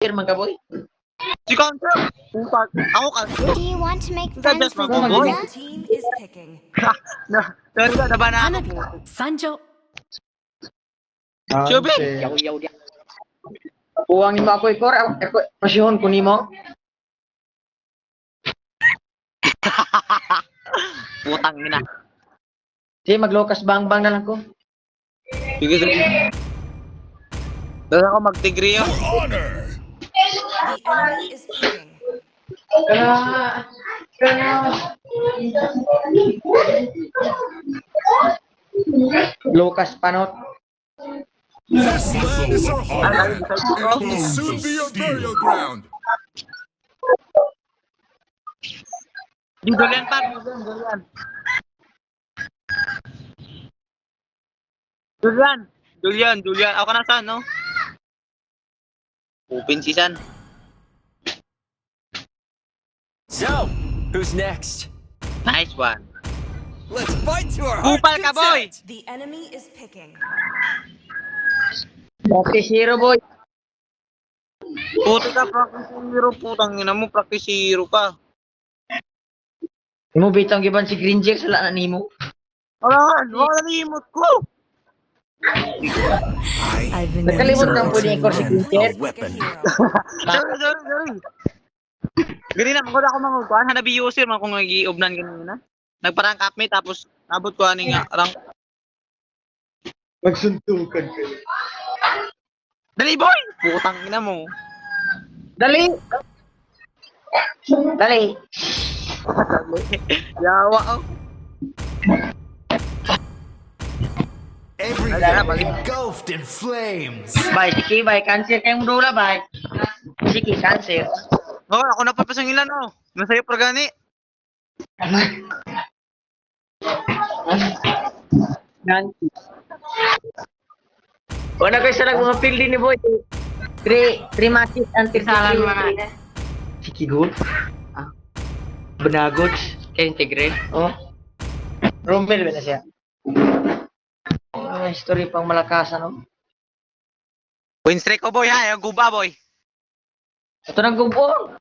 Cancer man ka, boy. Si Counter! Ako Counter! Do you want to make That's friends with my boy. Luna? Team is picking. Sorry ka, naba na 花 ako. 火参上 Shubin! Yaw-yaw dia. Buwangin mo ako, Ikor. Ako, pasihon ko nimo. Putang ina. Sige, maglokas bang-bang na lang ko. Sige, sige. Doon ako magtigriyo. The enemy is picking. Lucas Panot. This land is our home. It will soon be your burial ground. Julian pa, Julian. Julian. Ako ka na saan, no? Open season. So, who's next? Nice one. Let's fight to our heart's Kupal ka, boy! content. The enemy is picking. Practice hero, boy. Puto ka, practice hero. Putang ina mo, practice hero ka. Mo bitang giban si Granger sa lana nimo. Wala nalimot ko. I've been Nakalimot there. lang po ni Ikor si Granger. Pick a hero. Sorry. Ganina, magod ako mangugkuhan. Hanabi user man kung nag-iobnan ganina. Nagparang up me, tapos nabot ko ani nga rank. Magsuntukan kayo. Dali boy! Putang ina mo. Dali! Yawa oh. Everything engulfed in flames. Bay, sige, bay. Cancer kayong dula, bay. Sige, cancer. Oh, ako napapasang ilan oh. Nasa'yo pa gani. Nancy. Wala kayo sa mga field ni boy. Three matches until salan mga. Sige, good. Benagots. Kaya integre. Oh. Rommel ba na siya? History pang malakasan, no? Win streak ko boy ha, yung guba boy. Ito nang gubo.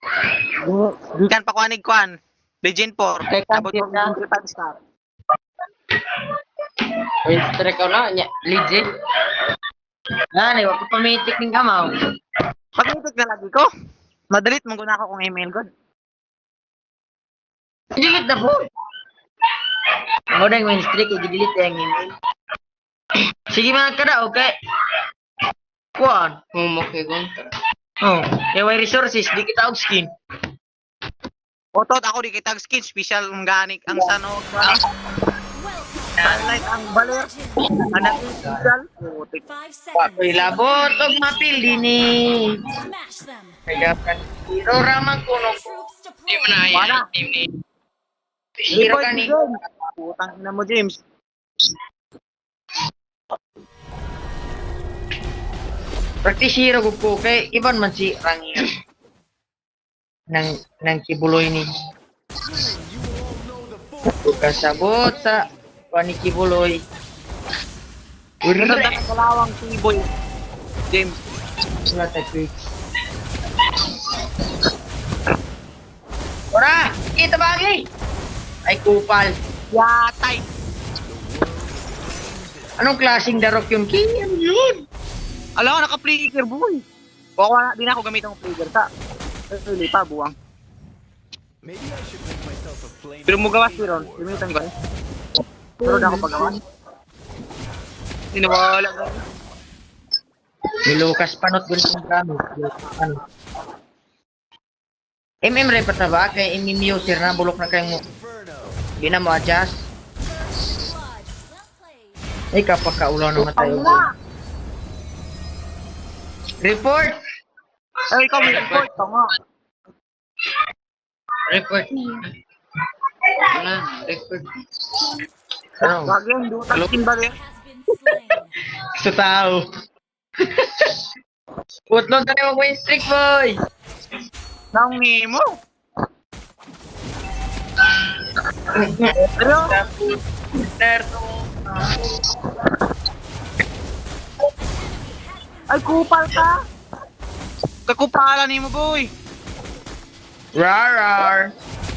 Gikan pa kuanig kuan. Legend 4. Kay Abot Cancer ko na. 5 star. History ka na, legit. Nani, wag ko pamitik ng kamaw. Pag-itik na lagi ko. Madalit mong guna ako kung email god. Delete na po. Mo na yung win streak, i-delete yung email. Sige mga kada, okay? Kuan. Humok yung kontra. Oh, yung may resources, di kita og skin. Otot ako di kitag skin special ang ganik ang sanog. Like ang baler. Anak special. Putik. 5 seconds. Pakoy labot og mapil dini. Smash them. Kaya kan hero ramang kuno. Troops Di deployed. man Wala. ay team ni. Hero ka ni. Putang ina mo James. Practice hero ko po kay iban man si Rangi. Nang kibuloy ni. Kasabot sa pani kibuloy. Ito dapat kalawang si boy. James. Wala tayo quick. Ora! Kita bagay! Ay kupal. Yatay. Anong klaseng darok yun? Ano yun? Alam ko naka-flicker boy. Baka wala din ako gamit ang flicker sa. Hindi pa buwang. Maybe I should make myself a flame. Pero mo gawas si Ron. Gamitan ko eh. Pero na ako pagawan. Tinawala ko. Ni Lucas Panot gulit yung gamit. Ano? MM repat na ba? Kaya MM user na bulok na kayong Inferno. hindi na mo adjust. Ay kapag kaulaw naman tayo. Report! Ay, ikaw may report. Tama. Report. Wala, report. Ano? Wag yan. Dutan skin ba yan? Has been slain. Sa tao. Putlong tayo mag-win streak, boy! Nang Nemo. Pero, ay kupal ka. Kakupala ni mo, boy. Rar.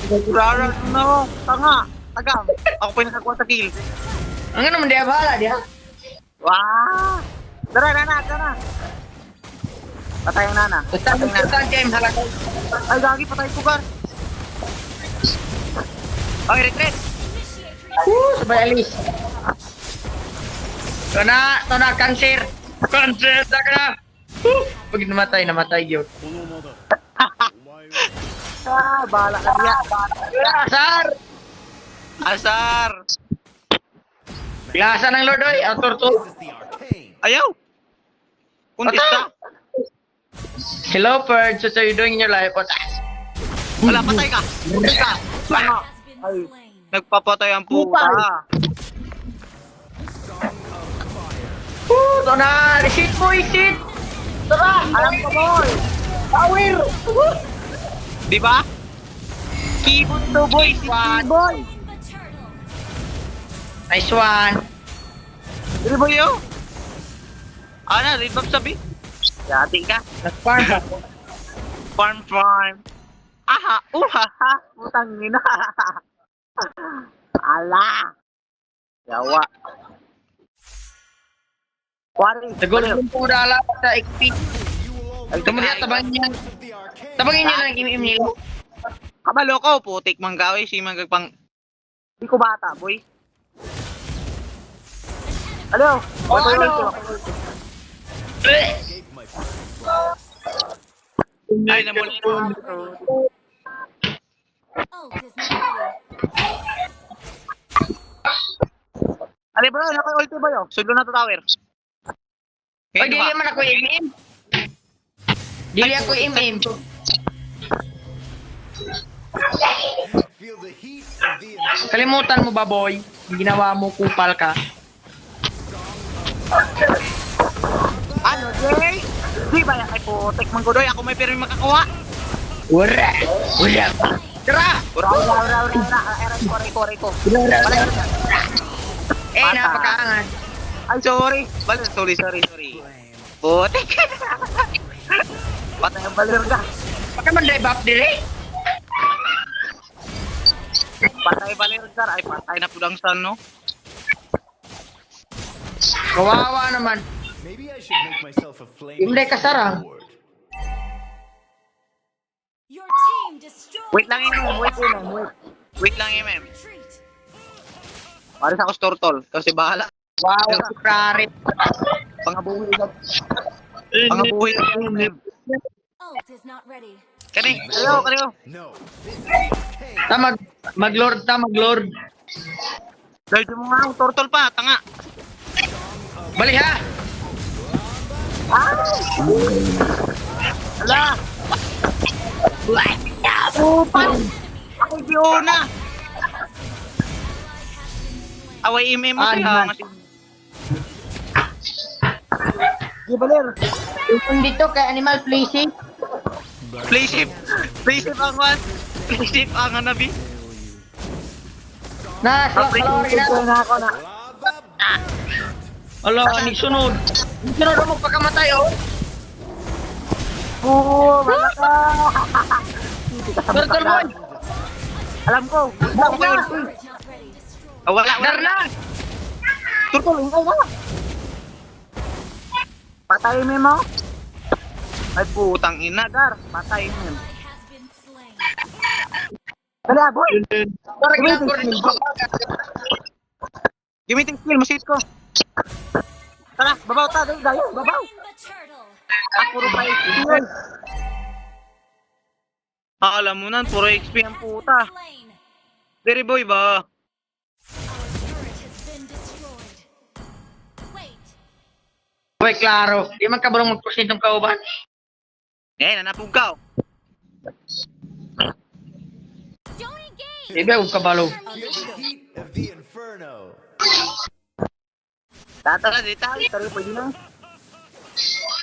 Rara, no. Tanga. Tagang. Ako pa yung nakakuha sa kill. Ang naman dia bala dia. Wah. Tara, Nana. Patay ang Nana. Basta ang game halak. Ay, gagi, patay ko, Gar. Okay, retreat. Sabay alis. Ito na, cancer. Cancer, taka na. Pag namatay yun. Bahala ka niya. Asar! Asar. Pilasa ng Lord, oy. Ator to. This is the arcane. Ayaw. Kuntista. Hello, Purge. So you doing in your life? What? Wala, patay ka. Patay ka. Tanga. Has been slain. Nagpapatay ang puta. Ito na. Resit mo, isit. Tara. Alam ko, boy. Power. Di ba? Keyboard to, boy. Boy. The turtle. Nice one. Di ba yun? Ano, read up sabi? Yati ka. Nag-farm ka. Farm. Aha, uhaha. Putang ina. Ala. Yawa. Wari. Nagulong po dala sa XP. Ay, Kemudian tabangin niya. Of the arcane. Tabangin niya ng im-im nila. Kabalo ko, putik manggawi, si magagpang... Di ko bata, boy. Ano? Oh, ano? Escape my Ay, namuli na. Ult is not ready. Ano bro, naka-ulti ba yun? Sulo na to tower. Ay, dili man ako im-im. Dili ako im-im. Feel the heat of the inferno. Kalimutan mo ba, boy? Ginawa mo kupal ka. Ano, Jay? Di ba yan? Ay, putik manggudoy. Ako may pero makakuha. Wala. Tara! Ura. Aray ko. Napakaangan. Ay, sorry. Sorry. Putik. Patay ang balir ka. Baka man drive up dire? Patay balir ka. Ay, patay na pudang san, no? Kawawa naman. Maybe I should make myself a flame. Hindi ka sarang. Lord. Your team destroyed. Wait lang, Wait lang, MM. Retreat. Paris ako stortol. Kasi bahala. Wow, si Prarit. Pangabuhi lang, MM. Ult is not ready. Kani, kaniyo. No. This is the arcane. Maglord. Dahil mo nga, turtle pa, tanga. Bali ha! Ala! Upan! Ako Fiona! Away MM mo siya. Di baler. Yung dito kay Animal Placing. Playship ang one. Playship ang nabi. Na, salawari na. Ako na. Ala, sunod. Sunod mo pagkamatay, oh. Wala ka. Turtle boy. Alam ko. Turret not ready. Wala. Darna. Turtle, ingay na. Patay mo. Ay putang ina, Gar. Patay mo. Has been slain. Dala, boy. Parang Gamitin skill, masit ko. Tara, babaw ta, dayo, babaw. The turtle. Puro pa skill. Alam mo nan, puro XP ang puta. Slain. Very boy ba? Our turret has been destroyed. Wait. Boy, klaro. Di man ka balong mag-proceed ng kauban. Nanapugaw. Don't engage. Di ba, huwag ka balo. Feel the heat of the inferno. Tara, dito. Tara, pwede na.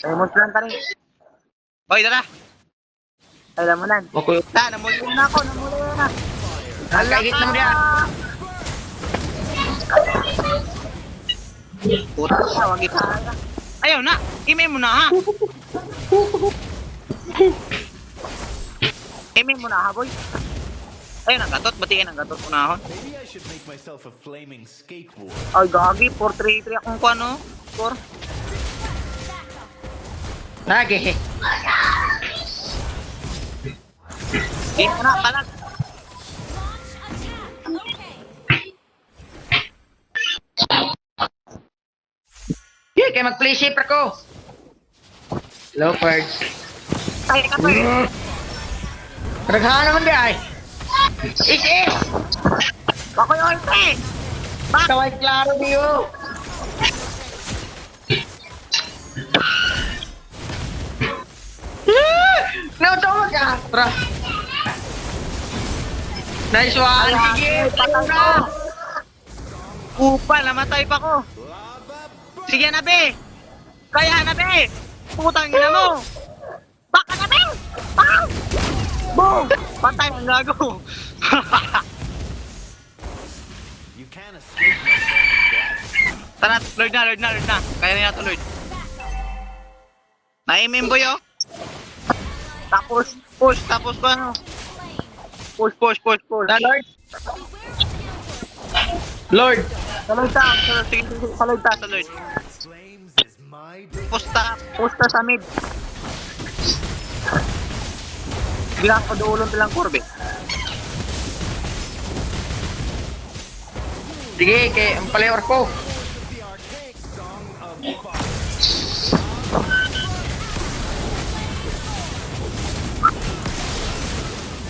Remote lang tari. Hoy, tara. Alam mo nan. Okay. Namuli na ako, namuli na. Kahit naman yan. Puta ka, wag ita. Ayaw na, ime mo na ha. Aiming mo na, ha, boy. Ayun, ang gatot. Batiin ang gatot unahon. Maybe I should make myself a flaming skateboard. Ay, gagi. 4-3-3 akong kuha, no? Score. Lagi. Game mo na, palag. Launch attack. Okay. Sige, kaya mag-play shape ako. Leopard. Kaya ka, boy. Raghaan naman di ay. Is! Bako yung pre. Bak! Kaway klaro diyo. Nautawa ka. Tara. Nice one. Sige, patay na. Kupal, namatay pa ko. Sige na, be. Kaya na, be. Putang ina mo. Baka na, be. Bang! Boom! Patay ang gago. You can't escape my flaming blast. Tara, Lord na. Kaya na ito, Lord. Na-aim boy, oh. Tapos ko ano. Push. Na, Lord. Lord. Sa Lord ta. Sige, sa Lord ta, sa Lord. Flames is my Pusta sa mid. Bilang ko doulon bilang kurbe. Sige, kay ang player ko. the archaic song of fire.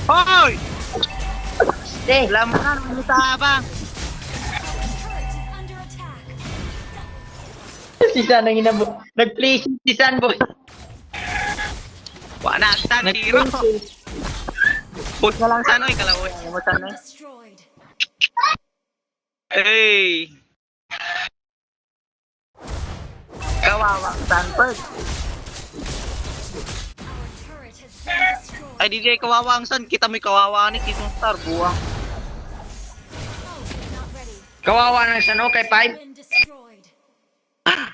Hoy! Eh, Laman mo sa abang. Turret is under attack. si San ang inabo. Nag-play si San, boy. Wala sa hero. Push na lang sa ano, ikalawin mo sa ano. Destroyed. Hey! Kawawa ang Sanford. Our turret has been destroyed. Ay, DJ, kawawa ang San. Kita mo'y kawawa ni Kisong Star. Buwang. Oh, not ready. Kawawa ng San, okay, 5. Been destroyed.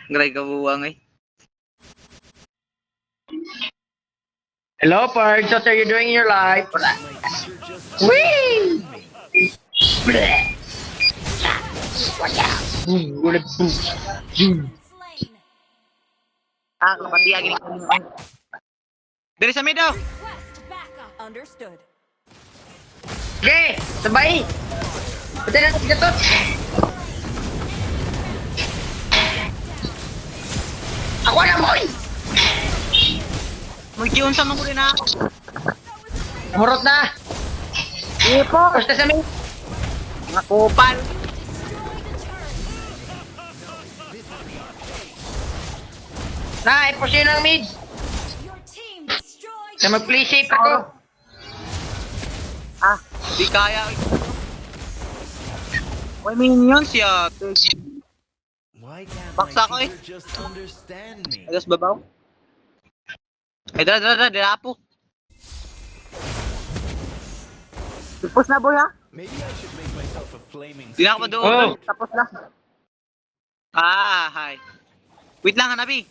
Gray ka buwang eh. Hello, Pards. What are you doing in your life? Whee! Bleh. Watch out. Boom, boom, boom. Boom. Slain. Kapati agin. Diri sa mido. Request backup. Understood. Okay, sabay. Pati na gatot. Ako na, boy! May kiyon sa mga na. Murot na. Ipo. Basta sa may... Mga kupal. Na, ipush yun ang mid. Your team destroyed. Na mag-play safe ako. Di kaya. May minions ya. Why can't Baksa ko my eh. teacher just understand me? Agas babaw. Ay, dala po. Tapos na boy ha. Maybe I should make myself a flaming Di na ako skateboard. doon. Oh. Tapos na. Hi. Wait lang, Hanabi.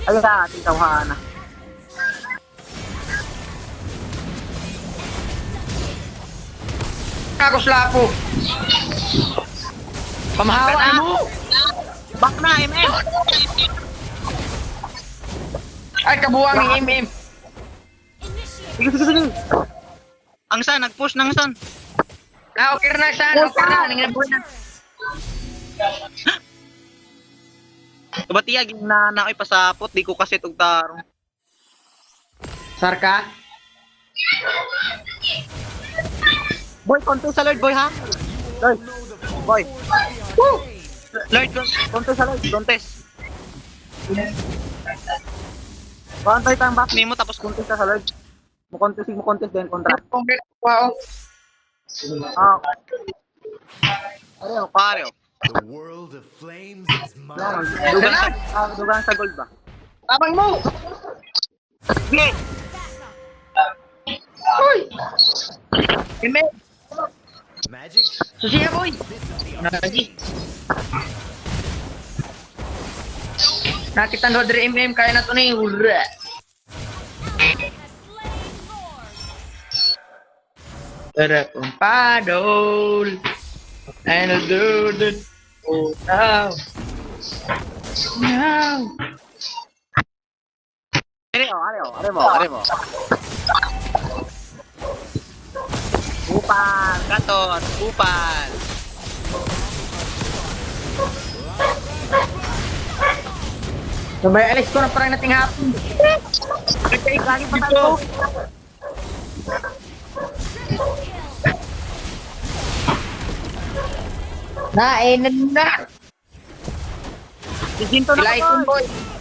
Ayun na, ating tawhana. Kakos lapo. Pamahawa mo. Back na, MM. Ay, kabuwang ni MM. Sige. Ang San, nag-push ng San. Na, okay na, San. Okay na. Nanginabuhay na. Tubatiyag yung nanaoy pasapot, di ko kasi tugtarong. Sarka. Boy, konti sa Lord, boy ha? Lord, boy. Woo! Lord, konti sa Lord, kontes. Kontay tayong back mo, tapos kontes sa Lord. Mo kontes din, kontra. Wow. Pareo. The world of flames is Yan, mine. dugang sa gold ba? Tabang mo. Sige! Uy. MM. Magic? Susiya, boy. This is the Lagi. Nakita ndo dari MM kaya na to ni. Hurra. has slain Lord. Tara, kumpadol. And I'll do the... Oh, now. Now. Are mo. Upan, gatot, upan. Sabay, Alex ko na parang nating hapon. Nagkaig galing pa tayo. Na, eh, na. Sisinto na Sila ko, isin, boy. boy.